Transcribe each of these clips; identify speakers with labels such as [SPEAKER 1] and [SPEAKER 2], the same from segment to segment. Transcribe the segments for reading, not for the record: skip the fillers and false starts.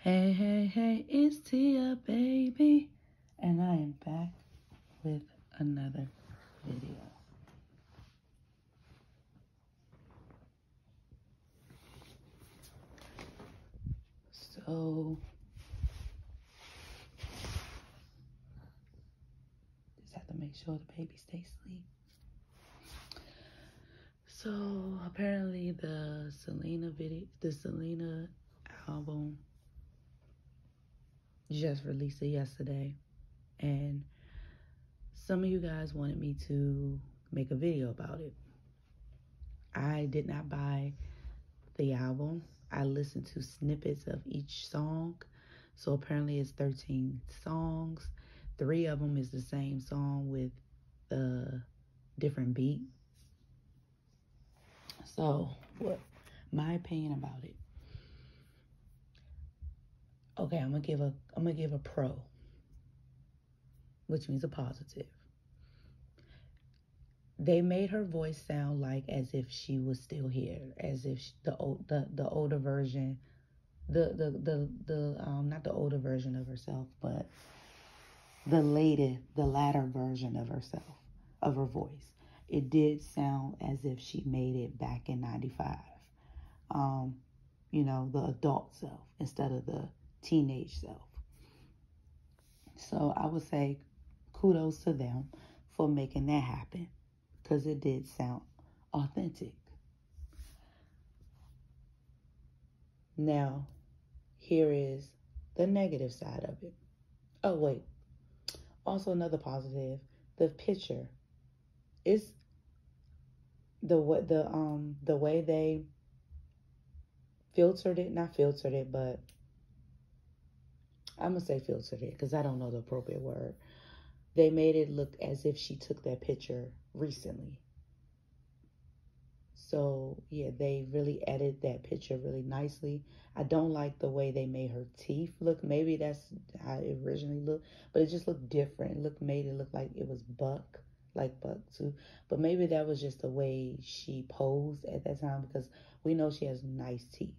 [SPEAKER 1] Hey, hey, hey, it's Tia, baby. And I am back with another video. So, just have to make sure the baby stays asleep. So, apparently the Selena album just released it yesterday. And some of you guys wanted me to make a video about it. I did not buy the album. I listened to snippets of each song. So apparently it's 13 songs. 3 of them is the same song with a different beat. So what my opinion about it. Okay, I'm gonna give a pro, which means a positive. They made her voice sound like as if she was still here, as if the older version, not the older version of herself, but the latter version of herself, of her voice. It did sound as if she made it back in 95. The adult self instead of the teenage self. So I would say kudos to them for making that happen because it did sound authentic. Now, here is the negative side of it. Oh, wait. Also, another positive, the picture. It's the way they not filtered it, but I'm gonna say filtered it because I don't know the appropriate word. They made it look as if she took that picture recently. So yeah, they really edited that picture really nicely. I don't like the way they made her teeth look. Maybe that's how it originally looked, but it just looked different. Made it look like it was buck too. But maybe that was just the way she posed at that time because we know she has nice teeth.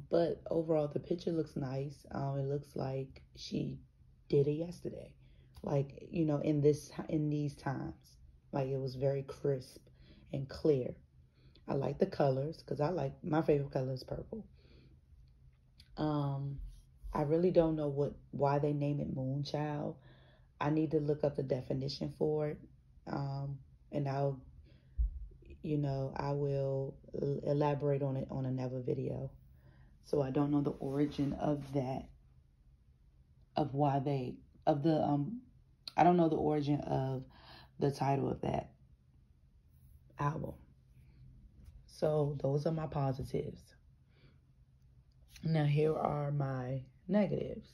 [SPEAKER 1] But overall, the picture looks nice. It looks like she did it yesterday, like in these times, like it was very crisp and clear. I like the colors because my favorite color is purple. I really don't know why they name it Moonchild. I need to look up the definition for it, and I will elaborate on it on another video. So I don't know the origin of that, of why they, of the, I don't know the origin of the title of that album. So those are my positives. Now here are my negatives.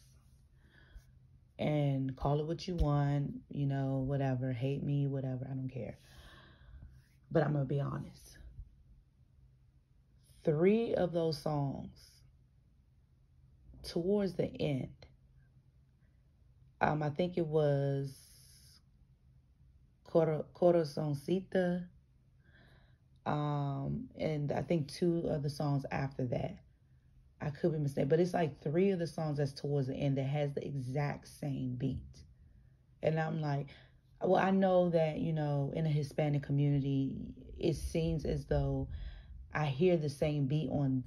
[SPEAKER 1] And call it what you want, whatever, hate me, whatever, I don't care. But I'm going to be honest. 3 of those songs, towards the end, I think it was Corazoncita, and I think 2 of the songs after that. I could be mistaken, but it's like 3 of the songs that's towards the end that has the exact same beat. And I'm like, well, I know that, in the Hispanic community, it seems as though I hear the same beat in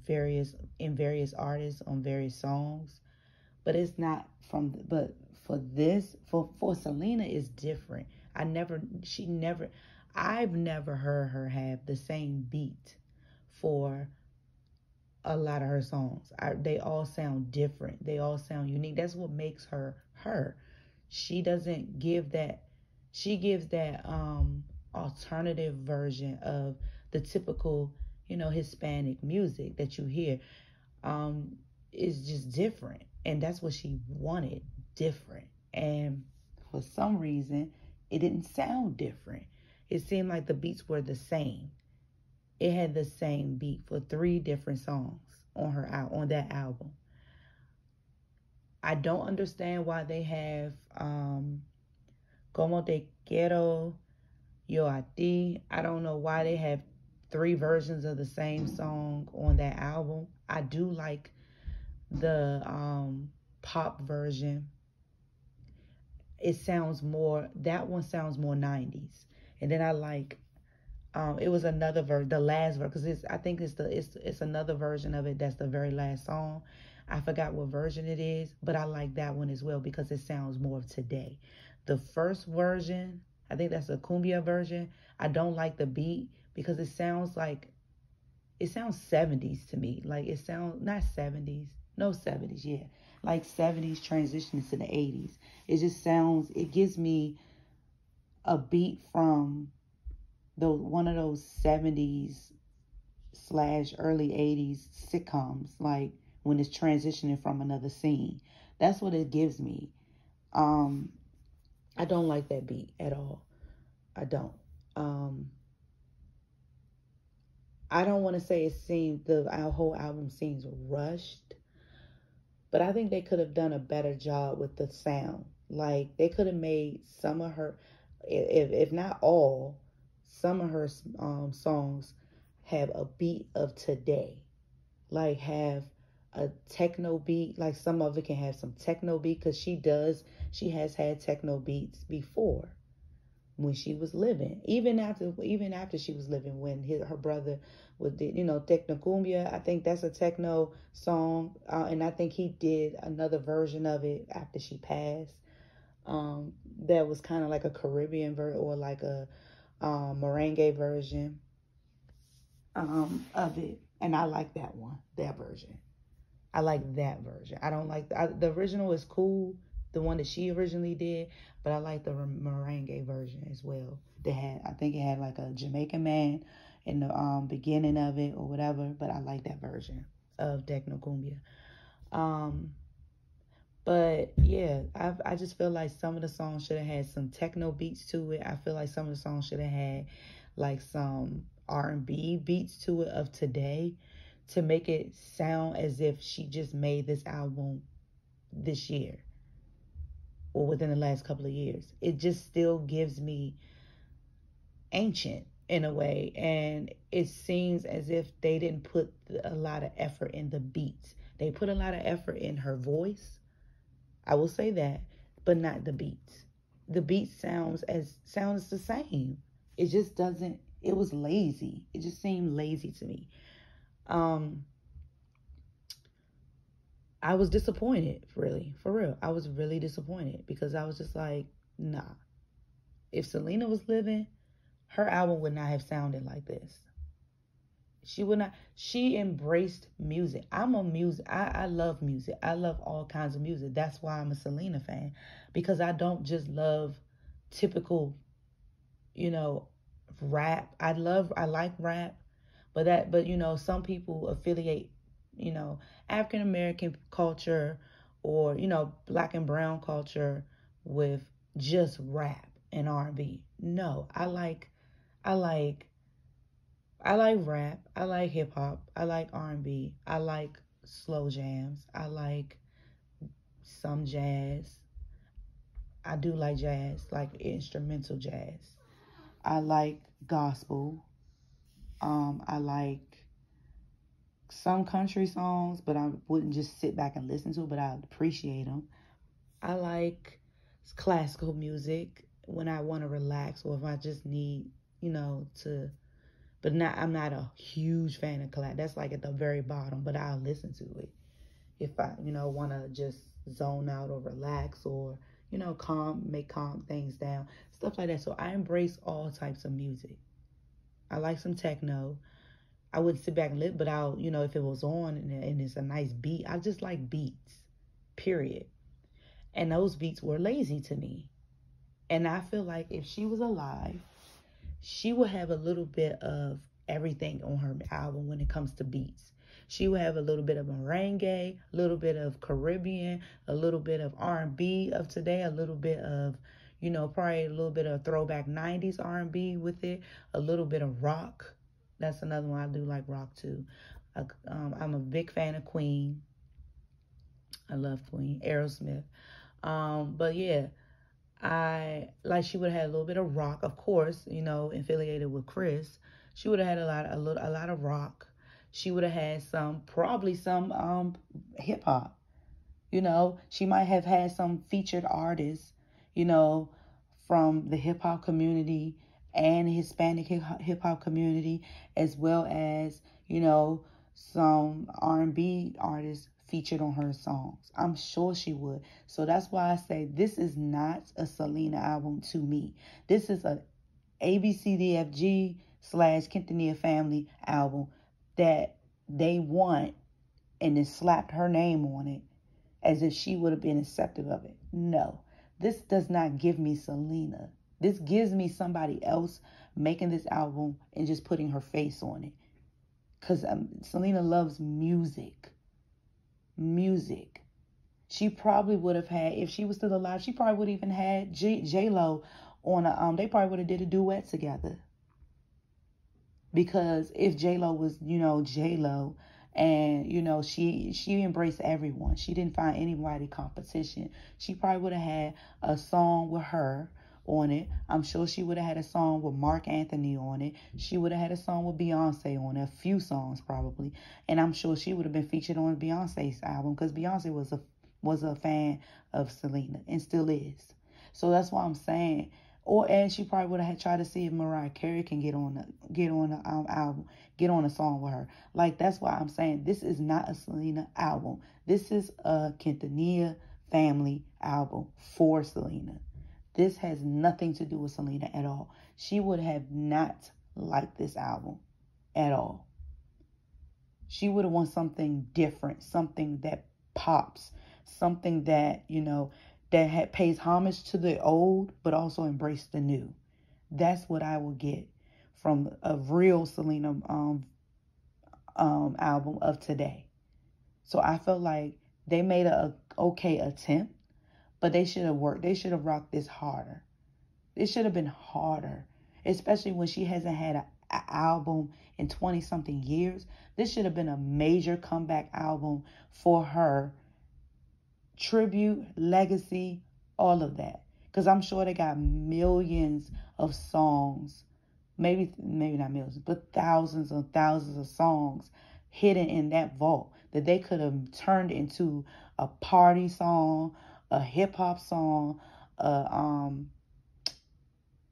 [SPEAKER 1] various artists on various songs, but it's not but for Selena, it's different. I've never heard her have the same beat for a lot of her songs. They all sound different. They all sound unique. That's what makes her her. She doesn't give that. She gives that alternative version of the typical, Hispanic music that you hear. Is just different, and that's what she wanted, different. And for some reason, it didn't sound different. It seemed like the beats were the same. It had the same beat for 3 different songs on that album. I don't understand why they have Como Te Quiero, Yo a Ti. I don't know why they have 3 versions of the same song on that album. I do like the pop version, it sounds more, that one sounds more 90s. And then I like, it was another version, the last version, because I think it's another version of it that's the very last song. I forgot what version it is, but I like that one as well because it sounds more of today. The first version, I think that's the cumbia version. I don't like the beat because it sounds 70s to me. Like it sounds not 70s, no 70s, yeah, like 70s transitioning to the 80s. It just sounds. It gives me a beat from the one of those 70s slash early 80s sitcoms, like when it's transitioning from another scene. That's what it gives me. Um, I don't like that beat at all. I don't. Um, I don't want to say it seems our whole album seems rushed, but I think they could have done a better job with the sound. Like they could have made some of her, if not all, some of her songs have a beat of today. Like have a techno beat. Like some of it can have some techno beat because she has had techno beats before when she was living. Even after she was living, when her brother was did techno cumbia. I think that's a techno song, and I think he did another version of it after she passed. That was kind of like a Caribbean version or like a merengue version of it, and I like that one, that version. I like that version. I don't like the original is cool, the one that she originally did, but I like the merengue version as well. I think it had like a Jamaican man in the beginning of it or whatever, but I like that version of Techno Cumbia. Um, but yeah, I just feel like some of the songs should have had some techno beats to it. I feel like some of the songs should have had like some R&B beats to it of today to make it sound as if she just made this album this year or within the last couple of years. It just still gives me ancient in a way, and it seems as if they didn't put a lot of effort in the beats. They put a lot of effort in her voice, I will say that, but not the beats. The beat sounds the same. It just doesn't. It was lazy. It just seemed lazy to me. Um, I was disappointed, really, for real. I was really disappointed because I was just like, nah. If Selena was living, her album would not have sounded like this. She would not. She embraced music. I'm a music. I love music. I love all kinds of music. That's why I'm a Selena fan, because I don't just love typical, you know, rap. I like rap, but some people affiliate, you know, African American culture or black and brown culture with just rap and R&B. No, I like I like rap. I like hip hop. I like R&B. I like slow jams. I like some jazz. I do like jazz, like instrumental jazz. I like gospel. I like some country songs, but I wouldn't just sit back and listen to, but I appreciate them. I like classical music when I want to relax or if I just need, to, but not, I'm not a huge fan of class. That's like at the very bottom, but I'll listen to it if I, want to just zone out or relax or, calm things down, stuff like that. So I embrace all types of music. I like some techno. I wouldn't sit back and listen, but I'll, if it was on and it's a nice beat, I just like beats, period. And those beats were lazy to me. And I feel like if she was alive, she would have a little bit of everything on her album when it comes to beats. She would have a little bit of merengue, a little bit of Caribbean, a little bit of R&B of today, a little bit of, probably a little bit of throwback 90s R&B with it, a little bit of rock. That's another one. I do like rock too. I'm a big fan of Queen. I love Queen, Aerosmith. But yeah, I like she would have had a little bit of rock, of course, affiliated with Chris. She would have had a lot of rock. She would have had some, probably some hip hop. You know, she might have had some featured artists, you know, from the hip hop community and Hispanic hip hop community, as well as, you know, some R&B artists featured on her songs. I'm sure she would. So that's why I say this is not a Selena album to me. This is a ABCDFG slash Quintanilla Family album that they want and then slapped her name on it as if she would have been accepting of it. No, this does not give me Selena. This gives me somebody else making this album and just putting her face on it. Because Selena loves music. Music. She probably would have had, if she was still alive, she probably would have even had J-Lo on a, they probably would have did a duet together. Because if J-Lo was, you know, J-Lo, and, you know, she embraced everyone. She didn't find anybody competition. She probably would have had a song with her on it. I'm sure she would have had a song with Mark Anthony on it. She would have had a song with Beyonce on it. A few songs probably. And I'm sure she would have been featured on Beyonce's album because Beyonce was a fan of Selena and still is. So that's why I'm saying. And she probably would have tried to see if Mariah Carey can get on the album, get on a song with her. Like, that's why I'm saying this is not a Selena album. This is a Quintanilla Family album for Selena. This has nothing to do with Selena at all. She would have not liked this album at all. She would have wanted something different, something that pops, something that, you know, that pays homage to the old, but also embrace the new. That's what I will get from a real Selena album of today. So I felt like they made a okay attempt, but they should have worked. They should have rocked this harder. It should have been harder, especially when she hasn't had an album in 20-something years. This should have been a major comeback album for her. Tribute, legacy, all of that. Because I'm sure they got millions of songs. Maybe not millions, but thousands and thousands of songs hidden in that vault that they could have turned into a party song, a hip hop song, a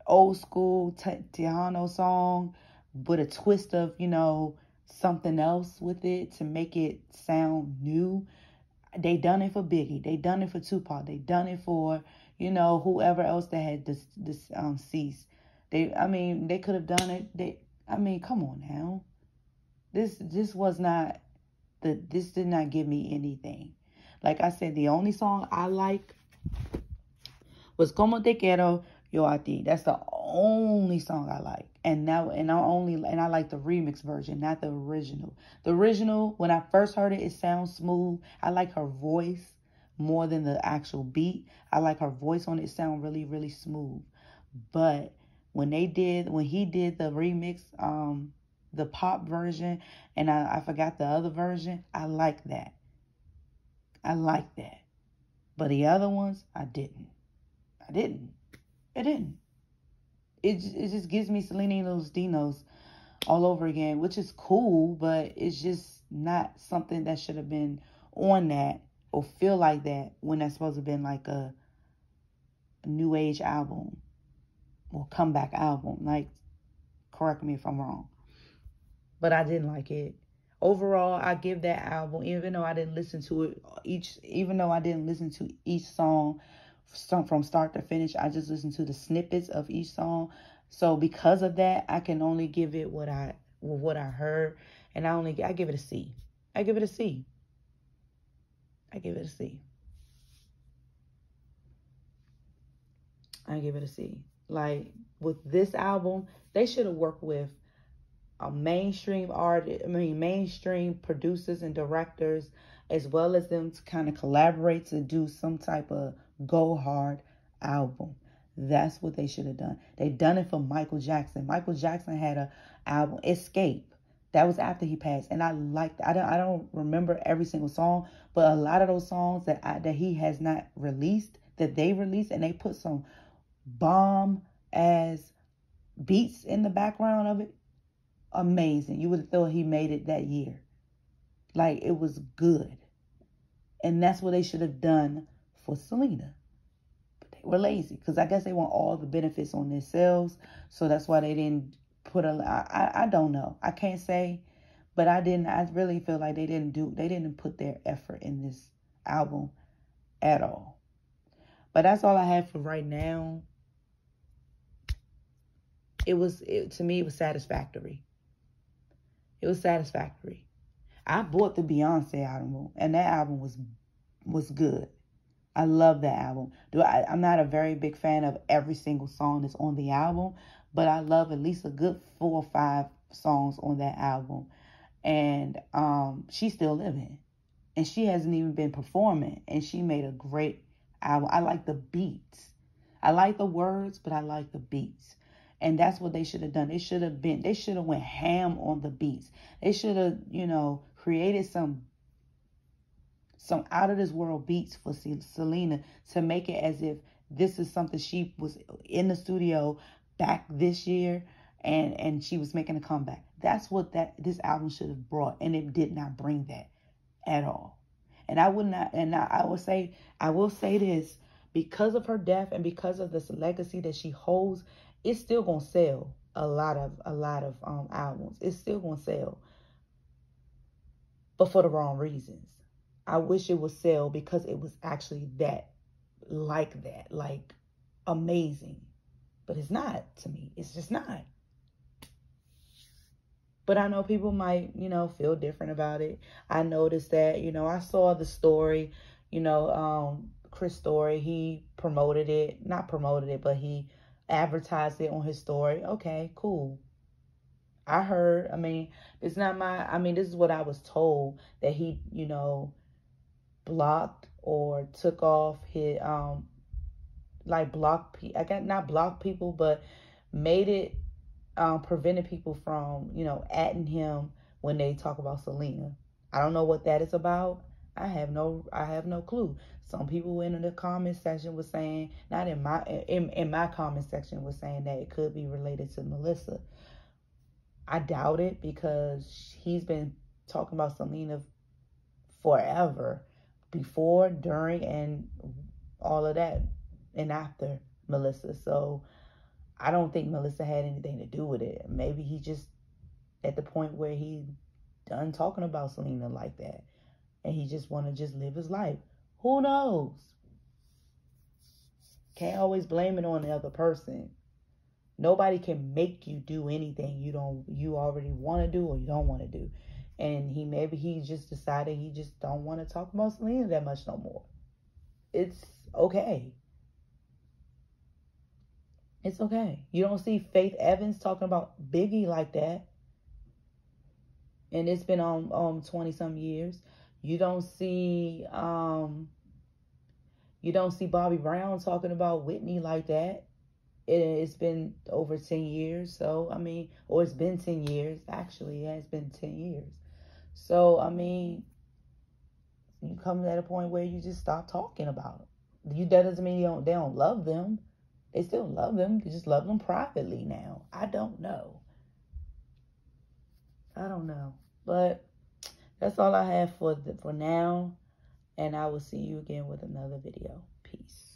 [SPEAKER 1] old school Tejano song with a twist of, you know, something else with it to make it sound new. They done it for Biggie. They done it for Tupac. They done it for, you know, whoever else that had deceased. They could have done it. Come on now. This did not give me anything. Like I said, the only song I like was Como Te Quiero Yo a Ti. That's the only song I like. And I like the remix version, not the original. The original, when I first heard it, it sounds smooth. I like her voice more than the actual beat. I like her voice on it. It sound really, really smooth. But when he did the remix, the pop version, and I forgot the other version, I like that. But the other ones, I didn't. It just gives me Selena and those Dinos all over again, which is cool, but it's just not something that should have been on that or feel like that when that's supposed to have been like a new age album or comeback album. Like, correct me if I'm wrong. But I didn't like it. Overall, I give that album, even though I didn't listen to each song from start to finish, I just listened to the snippets of each song. So because of that, I can only give it what I heard, and I give it a C. I give it a C. Like, with this album, they should have worked with a mainstream producers and directors, as well as them to kind of collaborate to do some type of go hard album. That's what they should have done. They done it for Michael Jackson. Michael Jackson had a album, Escape. That was after he passed, and I liked. I don't remember every single song, but a lot of those songs that he has not released, that they released, and they put some bomb ass beats in the background of it. amazing. You would have thought he made it that year. Like, it was good. And that's what they should have done for Selena. But they were lazy because I guess they want all the benefits on themselves. So that's why they didn't put I don't know. I can't say, but I really feel like they didn't put their effort in this album at all. But that's all I have for right now. To me, it was satisfactory. It was satisfactory. I bought the Beyonce album, and that album was good. I love that album. I'm not a very big fan of every single song that's on the album, but I love at least a good 4 or 5 songs on that album. And she's still living, and she hasn't even been performing, and she made a great album. I like the beats. I like the words, but I like the beats. And that's what they should have done. They should have went ham on the beats. They should have, created some out of this world beats for Selena to make it as if this is something she was in the studio back this year and she was making a comeback. That's what this album should have brought, and it did not bring that at all. And I will say this, because of her death and because of this legacy that she holds, it's still gonna sell a lot of albums. It's still gonna sell, but for the wrong reasons. I wish it would sell because it was actually like amazing. But it's not to me. It's just not. But I know people might, feel different about it. I noticed that, I saw the story, Chris Story, he not promoted it, but he advertised it on his story. Okay, cool. I heard, this is what I was told, that he, blocked or took off his, not block people, but made it, prevented people from, atting him when they talk about Selena. I don't know what that is about. I have no clue. Some people in the comment section was saying, not in my comment section, was saying that it could be related to Melissa. I doubt it, because he's been talking about Selena forever, before, during, and all of that, and after Melissa. So I don't think Melissa had anything to do with it. Maybe he just at the point where he done talking about Selena like that, and he just want to just live his life. Who knows? Can't always blame it on the other person. Nobody can make you do anything you already want to do or you don't want to do. And maybe he just decided he just don't want to talk about Selena that much no more. It's okay. It's okay. You don't see Faith Evans talking about Biggie like that. And it's been on 20-some years. You don't see Bobby Brown talking about Whitney like that. It's been over 10 years. So, or it's been 10 years. Actually, yeah, it's been 10 years. So, you come at a point where you just stop talking about it. That doesn't mean they don't love them. They still love them. They just love them privately now. I don't know. But that's all I have for now. And I will see you again with another video. Peace.